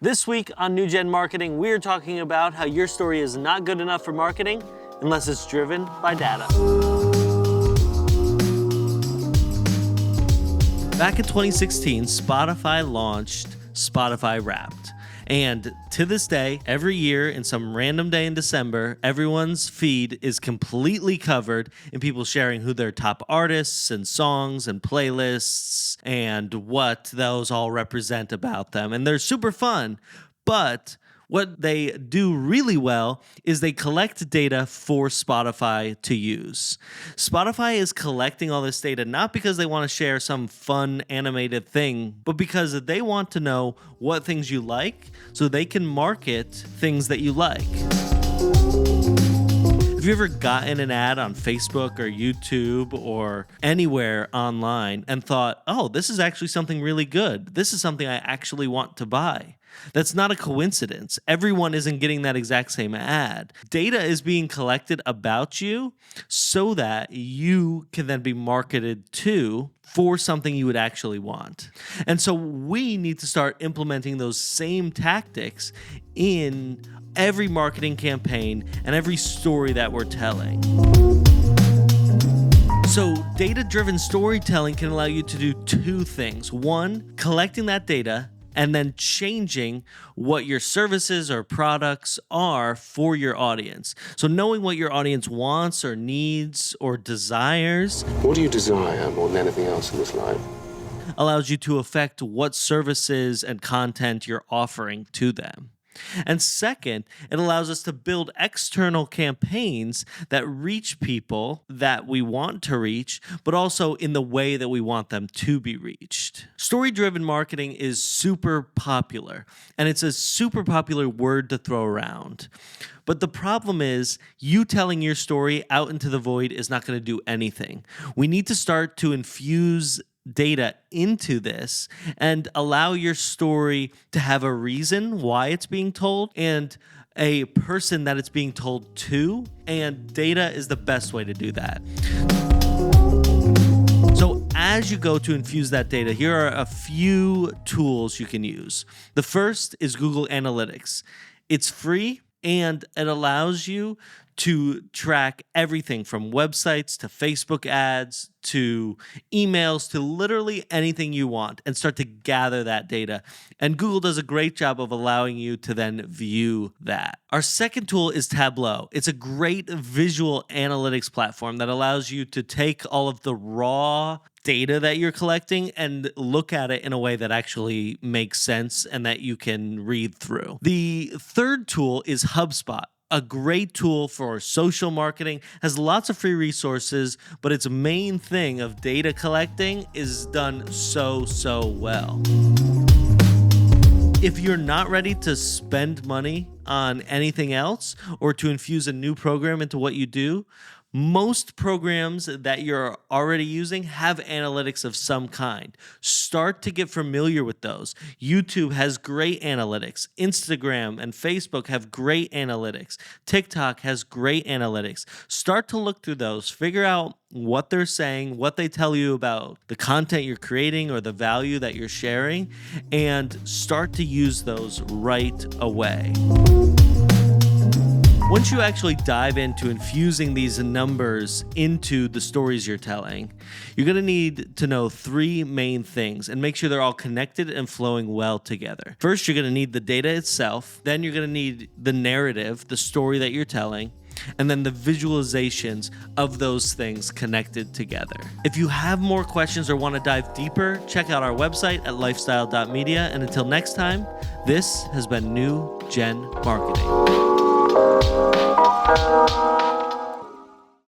This week on New Gen Marketing, we are talking about how your story is not good enough for marketing unless it's driven by data. Back in 2016, Spotify launched Spotify Wrapped. And to this day, every year in some random day in December, everyone's feed is completely covered in people sharing who their top artists and songs and playlists and what those all represent about them. And they're super fun, but what they do really well is they collect data for Spotify to use. Spotify is collecting all this data not because they want to share some fun animated thing, but because they want to know what things you like so they can market things that you like. Have you ever gotten an ad on Facebook or YouTube or anywhere online and thought, oh, this is actually something really good. This is something I actually want to buy? That's not a coincidence. Everyone isn't getting that exact same ad. Data is being collected about you so that you can then be marketed to for something you would actually want. And so we need to start implementing those same tactics in every marketing campaign and every story that we're telling. So data-driven storytelling can allow you to do two things. One, collecting that data and then changing what your services or products are for your audience. So knowing what your audience wants or needs or desires. What do you desire more than anything else in this life? Allows you to affect what services and content you're offering to them. And second, it allows us to build external campaigns that reach people that we want to reach, but also in the way that we want them to be reached. Story-driven marketing is super popular, and it's a super popular word to throw around. But the problem is, you telling your story out into the void is not going to do anything. We need to start to infuse data into this and allow your story to have a reason why it's being told and a person that it's being told to, and data is the best way to do that. So as you go to infuse that data, here are a few tools you can use. The first is Google Analytics. It's free and it allows you to track everything from websites to Facebook ads to emails to literally anything you want and start to gather that data. And Google does a great job of allowing you to then view that. Our second tool is Tableau. It's a great visual analytics platform that allows you to take all of the raw data that you're collecting and look at it in a way that actually makes sense and that you can read through. The third tool is HubSpot. A great tool for social marketing, has lots of free resources, but its main thing of data collecting is done so well. If you're not ready to spend money on anything else or to infuse a new program into what you do, most programs that you're already using have analytics of some kind. Start to get familiar with those. YouTube has great analytics. Instagram and Facebook have great analytics. TikTok has great analytics. Start to look through those. Figure out what they're saying, what they tell you about the content you're creating or the value that you're sharing, and start to use those right away. Once you actually dive into infusing these numbers into the stories you're telling, you're going to need to know three main things and make sure they're all connected and flowing well together. First, you're going to need the data itself. Then you're going to need the narrative, the story that you're telling, and then the visualizations of those things connected together. If you have more questions or want to dive deeper, check out our website at lifestyle.media. And until next time, this has been New Gen Marketing.